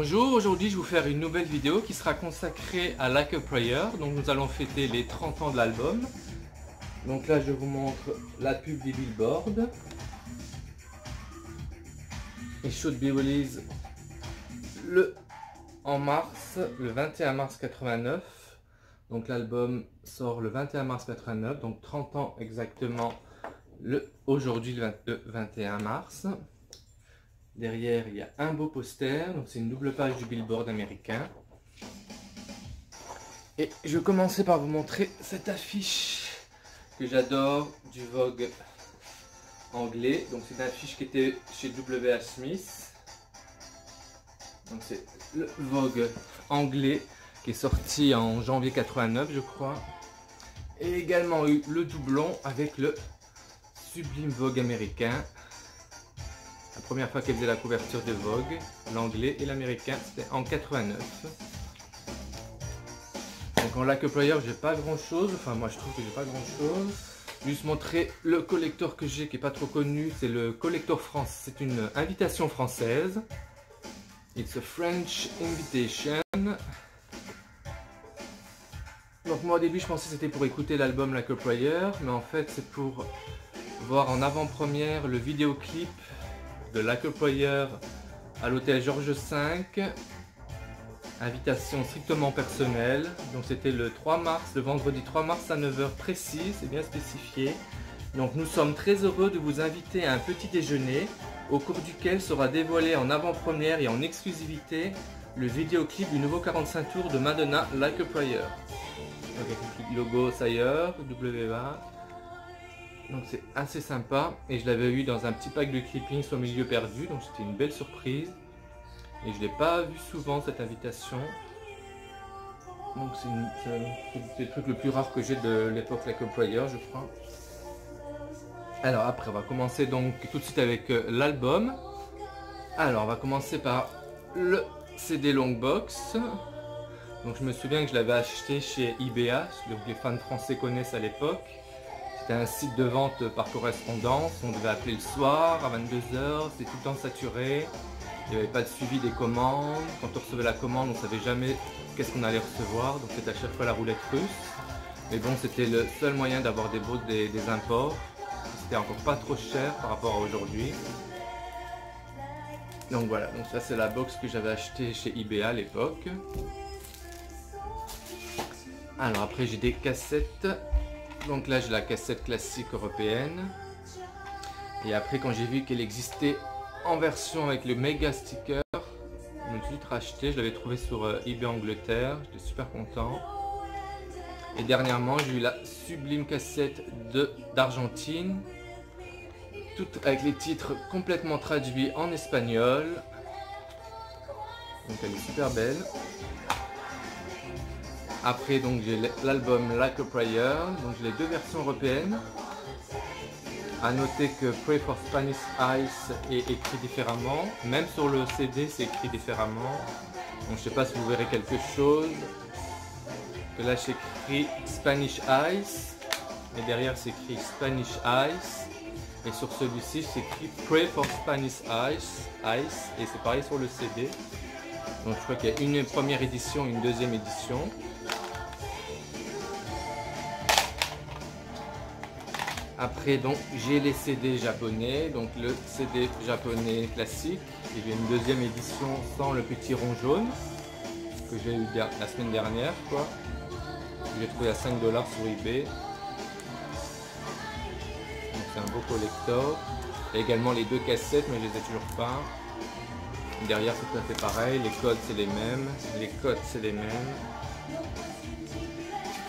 Bonjour, aujourd'hui je vais vous faire une nouvelle vidéo qui sera consacrée à Like a Prayer. Donc nous allons fêter les 30 ans de l'album. Donc là je vous montre la pub des Billboard. It should be released en mars, le 21 mars 89. Donc l'album sort le 21 mars 89, donc 30 ans exactement aujourd'hui le 21 mars. Derrière, il y a un beau poster, donc c'est une double page du Billboard américain. Et je vais commencer par vous montrer cette affiche que j'adore du Vogue anglais. Donc c'est une affiche qui était chez W.H. Smith. Donc c'est le Vogue anglais qui est sorti en janvier 89, je crois. Et également eu le doublon avec le sublime Vogue américain. La première fois qu'elle faisait la couverture de Vogue, l'anglais et l'américain, c'était en 89. Donc en Like a Prayer, j'ai pas grand chose, enfin moi je trouve que j'ai pas grand chose. Juste montrer le collector que j'ai qui est pas trop connu, c'est le collector France, c'est une invitation française. It's a French invitation. Donc moi au début je pensais que c'était pour écouter l'album Like a Prayer, mais en fait c'est pour voir en avant-première le vidéoclip de Like a Prayer à l'hôtel Georges V, invitation strictement personnelle. Donc c'était le 3 mars, le vendredi 3 mars à 9 h précis, c'est bien spécifié. Donc nous sommes très heureux de vous inviter à un petit déjeuner au cours duquel sera dévoilé en avant-première et en exclusivité le vidéoclip du nouveau 45 tours de Madonna, Like a Prayer. Donc avec le logo Sayer, WA. Donc c'est assez sympa et je l'avais eu dans un petit pack de clippings au milieu perdu, donc c'était une belle surprise et je ne l'ai pas vu souvent cette invitation. Donc c'est le truc le plus rare que j'ai de l'époque Like a Prayer, je crois. Alors après on va commencer donc tout de suite avec l'album. Alors on va commencer par le CD Longbox. Donc je me souviens que je l'avais acheté chez IBA, donc les fans français connaissent à l'époque. C'était un site de vente par correspondance, on devait appeler le soir à 22 h, c'était tout le temps saturé, il n'y avait pas de suivi des commandes, quand on recevait la commande on ne savait jamais qu'est-ce qu'on allait recevoir, donc c'était à chaque fois la roulette russe. Mais bon, c'était le seul moyen d'avoir des imports, c'était encore pas trop cher par rapport à aujourd'hui. Donc voilà, donc ça c'est la box que j'avais achetée chez IBA à l'époque. Alors après j'ai des cassettes. Donc là j'ai la cassette classique européenne. Et après quand j'ai vu qu'elle existait en version avec le méga sticker, je me suis racheté, je l'avais trouvé sur eBay Angleterre, j'étais super content. Et dernièrement j'ai eu la sublime cassette d'Argentine, toute avec les titres complètement traduits en espagnol. Donc elle est super belle. Après donc j'ai l'album Like a Prayer, donc j'ai les deux versions européennes. A noter que Pray for Spanish Ice est écrit différemment, même sur le CD c'est écrit différemment. Donc je sais pas si vous verrez quelque chose. Que là c'est écrit Spanish Ice et derrière c'est écrit Spanish Ice. Et sur celui-ci c'est écrit Pray for Spanish Ice et c'est pareil sur le CD. Donc je crois qu'il y a une première édition et une deuxième édition. Après donc j'ai les CD japonais, donc le CD japonais classique, et j'ai une deuxième édition sans le petit rond jaune que j'ai eu la semaine dernière quoi. J'ai trouvé à 5 $ sur eBay. Donc c'est un beau collector. Il y a également les deux cassettes mais je les ai toujours pas. Derrière c'est tout à fait pareil, les codes c'est les mêmes, les codes c'est les mêmes.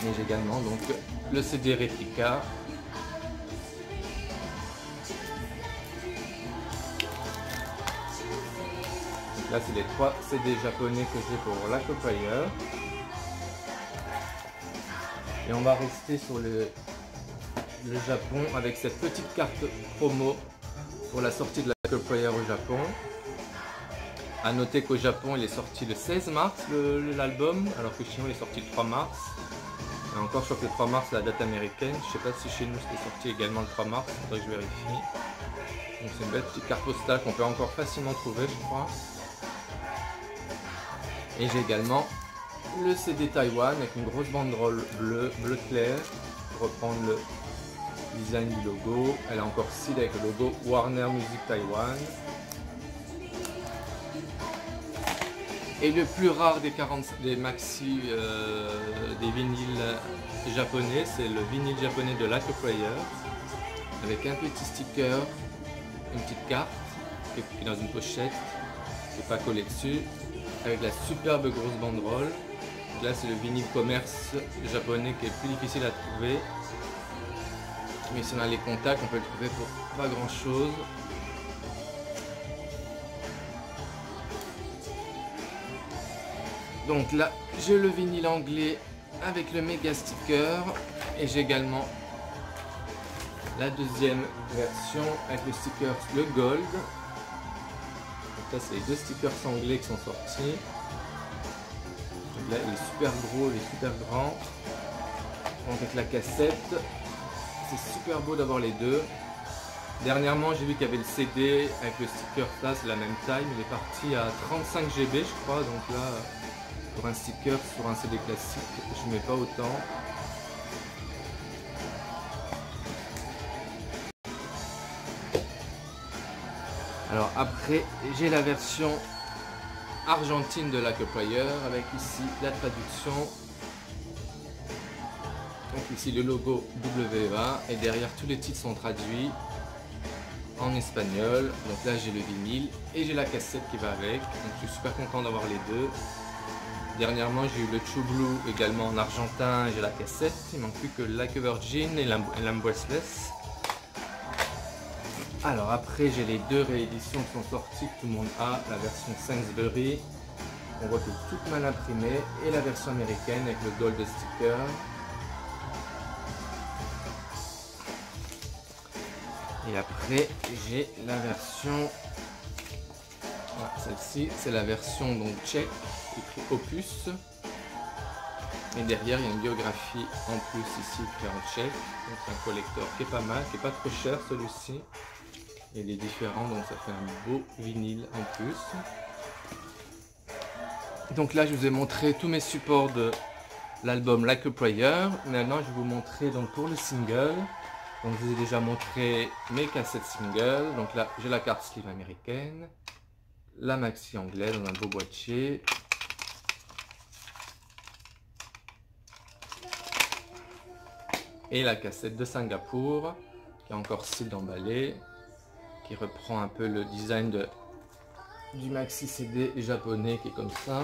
Et j'ai également donc le CD réplica. Là, c'est les 3 CD japonais que j'ai pour Like a Prayer. Et on va rester sur le Japon avec cette petite carte promo pour la sortie de Like a Prayer au Japon. A noter qu'au Japon, il est sorti le 16 mars l'album, alors que chez nous, il est sorti le 3 mars. Et encore, je crois que le 3 mars, c'est la date américaine. Je ne sais pas si chez nous, c'était sorti également le 3 mars. Il faudrait que je vérifie. Donc, c'est une belle petite carte postale qu'on peut encore facilement trouver, je crois. Et j'ai également le CD Taïwan avec une grosse banderole bleu clair pour reprendre le design du logo. Elle est encore stylée avec le logo Warner Music Taiwan. Et le plus rare des maxi, des vinyles japonais, c'est le vinyle japonais de Like a Prayer, avec un petit sticker, une petite carte qui est dans une pochette, qui n'est pas collée dessus, avec la superbe grosse banderole. Donc là c'est le vinyle commerce japonais qui est plus difficile à trouver, mais si on a les contacts on peut le trouver pour pas grand chose. Donc là, j'ai le vinyle anglais avec le méga sticker et j'ai également la deuxième version avec le sticker le gold. Donc là, c'est les deux stickers anglais qui sont sortis. Donc là, il est super gros, il est super grand. Donc avec la cassette, c'est super beau d'avoir les deux. Dernièrement, j'ai vu qu'il y avait le CD avec le sticker, là c'est la même taille, mais il est parti à 35 GB je crois, donc là pour un sticker sur un CD classique, je ne mets pas autant. Alors après, j'ai la version argentine de Like a Prayer avec ici la traduction. Donc ici le logo WEA et derrière tous les titres sont traduits en espagnol. Donc là j'ai le vinyle et j'ai la cassette qui va avec. Donc je suis super content d'avoir les deux. Dernièrement j'ai eu le True Blue également en argentin, j'ai la cassette. Il ne manque plus que Like a Virgin et l'Am Breathless. Alors après j'ai les deux rééditions qui sont sorties que tout le monde a. La version Sainsbury, on voit que toute mal imprimée, et la version américaine avec le gold sticker. Et après j'ai la version, voilà, celle-ci c'est la version donc tchèque, écrit Opus. Et derrière il y a une biographie en plus ici écrit en tchèque. Donc c'est un collector qui est pas mal, qui est pas trop cher celui-ci. Il est différent donc ça fait un beau vinyle en plus. Donc là je vous ai montré tous mes supports de l'album Like a Prayer. Maintenant je vais vous montrer donc pour le single. Donc je vous ai déjà montré mes cassettes singles. Donc là j'ai la carte sleeve américaine, la maxi anglaise dans un beau boîtier. Et la cassette de Singapour qui est encore style d'emballé, qui reprend un peu le design du maxi CD japonais qui est comme ça.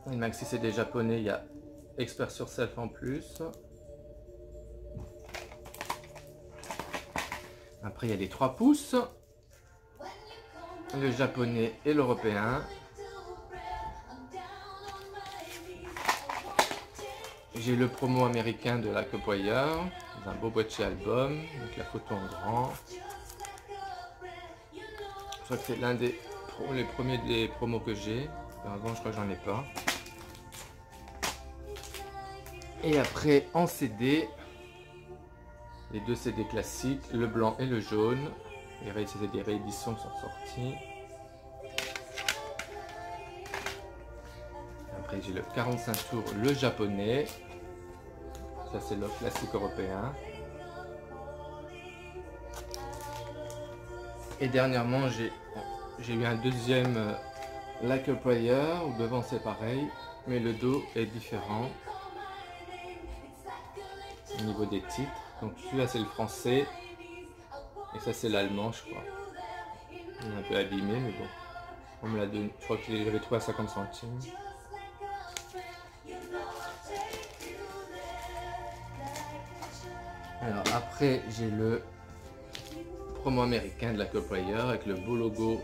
Le maxi CD japonais, il y a Express Yourself en plus. Après il y a les 3 pouces, le japonais et l'européen. J'ai le promo américain de Like a Prayer, dans un beau boîtier album, avec la photo en grand. Je crois que c'est l'un des les premiers des promos que j'ai. Avant je crois que j'en ai pas. Et après en CD, les deux CD classiques, le blanc et le jaune. C'était des rééditions qui sont sorties. Après j'ai le 45 tours, le japonais. Ça c'est le classique européen. Et dernièrement j'ai eu un deuxième Like a Prayer, où devant c'est pareil, mais le dos est différent au niveau des titres. Donc celui-là c'est le français, et ça c'est l'allemand je crois. Il est un peu abîmé mais bon, on me l'a donné, je crois que j'avais trouvé à 50 centimes. Alors après j'ai le promo américain de Like a Prayer avec le beau logo.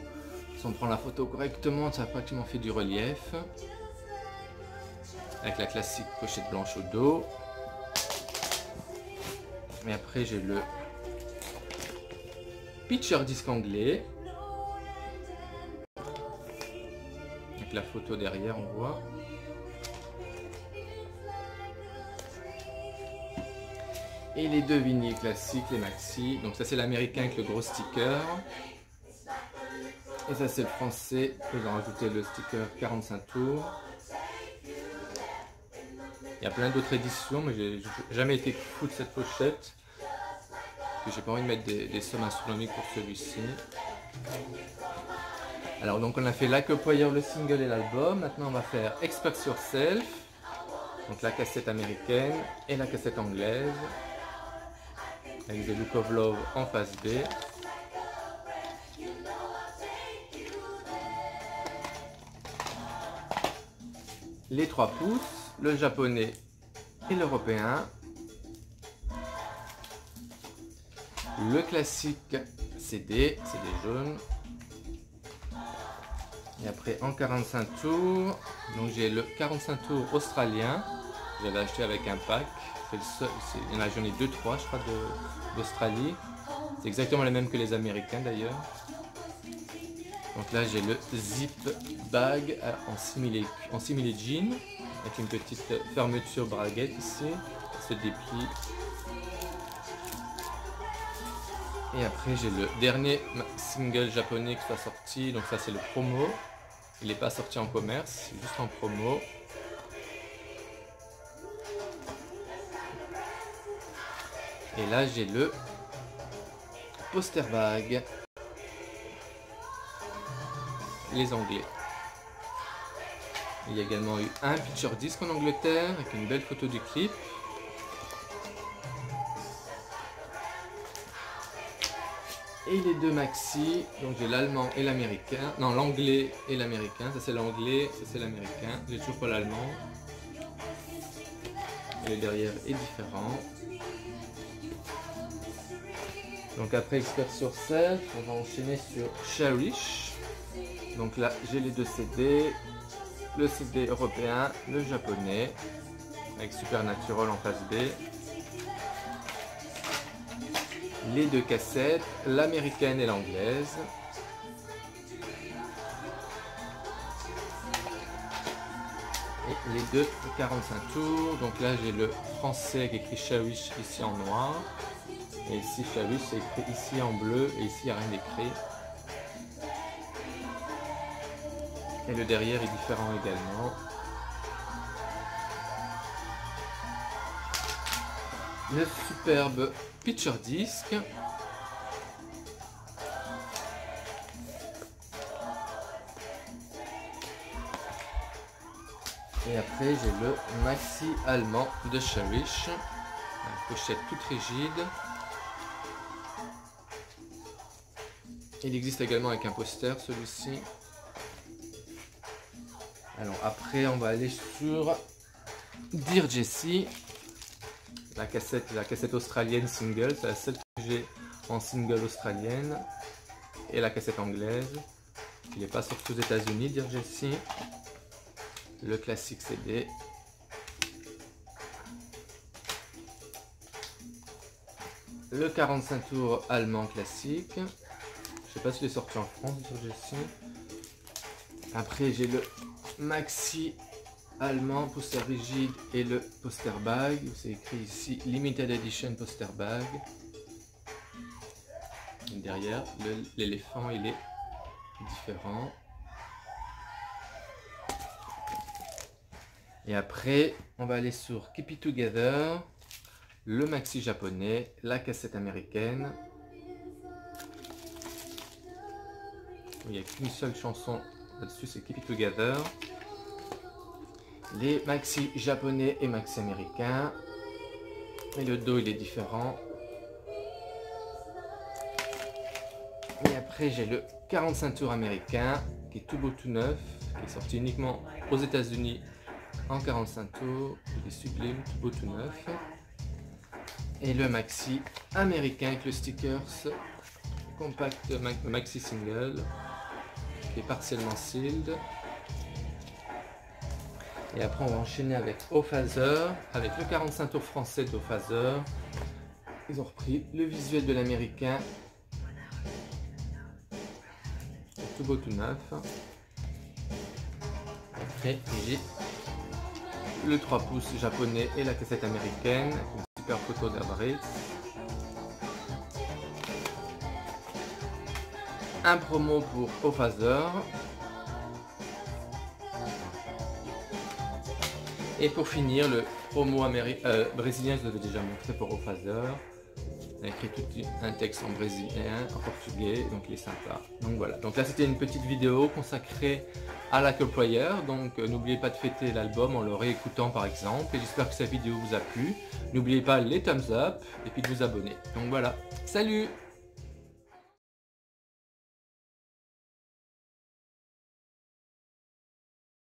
Si on prend la photo correctement, ça a pratiquement fait du relief. Avec la classique pochette blanche au dos. Et après j'ai le picture disc anglais. Avec la photo derrière on voit. Et les deux vinyles classiques, les maxi. Donc ça c'est l'américain avec le gros sticker. Et ça c'est le français. Ils ont rajouté le sticker 45 tours. Il y a plein d'autres éditions, mais j'ai jamais été fou de cette pochette. J'ai pas envie de mettre des sommes astronomiques pour celui-ci. Alors donc on a fait Like a Prayer, le single et l'album. Maintenant on va faire Express Yourself. Donc la cassette américaine et la cassette anglaise. Avec The Look of Love en face B. Les 3 pouces, le japonais et l'européen. Le classique CD jaune. Et après en 45 tours, donc j'ai le 45 tours australien. J'avais acheté avec un pack. C'est le seul, il y en a, j'en ai 2-3 je crois d'Australie. C'est exactement les mêmes que les américains d'ailleurs. Donc là j'ai le zip bag en simili jean avec une petite fermeture braguette ici, ça se déplie. Et après j'ai le dernier single japonais qui soit sorti, donc ça c'est le promo. Il n'est pas sorti en commerce, c'est juste en promo. Et là j'ai le poster bag. Les Anglais. Il y a également eu un picture disc en Angleterre avec une belle photo du clip. Et les deux maxi, donc j'ai l'allemand et l'américain, non l'anglais et l'américain, ça c'est l'anglais, ça c'est l'américain, j'ai toujours pas l'allemand. Et le derrière est différent. Donc après Express Yourself, on va enchaîner sur Cherish. Donc là j'ai les deux CD, le CD européen, le japonais, avec Supernatural en face B. Les deux cassettes, l'américaine et l'anglaise. Et les deux 45 tours. Donc là j'ai le français avec écrit Cherish ici en noir. Et ici Cherish c'est écrit ici en bleu et ici il n'y a rien écrit. Et le derrière est différent également. Le superbe picture disc. Et après j'ai le maxi allemand de Cherish. Une pochette toute rigide. Il existe également avec un poster celui-ci. Alors après on va aller sur Dear Jessie. La cassette australienne single, c'est la seule que j'ai en single australienne. Et la cassette anglaise. Il n'est pas sorti aux États-Unis, Dear Jessie. Le classique CD. Le 45 tours allemand classique. Je sais pas s'il est sorti en France, Dear Jessie. Après j'ai le maxi allemand, poster rigide et le poster bag. C'est écrit ici Limited Edition Poster Bag. Et derrière, l'éléphant il est différent. Et après, on va aller sur Keep It Together, le maxi japonais, la cassette américaine. Il n'y a qu'une seule chanson là-dessus, c'est Keep It Together. Les maxi japonais et maxi américains. Et le dos il est différent. Et après j'ai le 45 tours américain qui est tout beau tout neuf, qui est sorti uniquement aux États-Unis en 45 tours. Il est sublime, tout beau tout neuf. Et le maxi américain avec le stickers compact maxi single qui est partiellement sealed. Et après on va enchaîner avec Ophaser, avec le 45 tours français d'Ophaser. Ils ont repris le visuel de l'américain. Tout beau tout neuf. Après j'ai le 3 pouces japonais et la cassette américaine, avec une super photo d'Avarice. Un promo pour Ophaser. Et pour finir, le promo brésilien, je l'avais déjà montré pour Ophaser. Il a écrit tout un texte en brésilien, en portugais, donc il est sympa. Donc voilà, donc là c'était une petite vidéo consacrée à l'Hacker Player, donc n'oubliez pas de fêter l'album en le réécoutant par exemple, et j'espère que cette vidéo vous a plu. N'oubliez pas les thumbs up, et puis de vous abonner. Donc voilà, salut!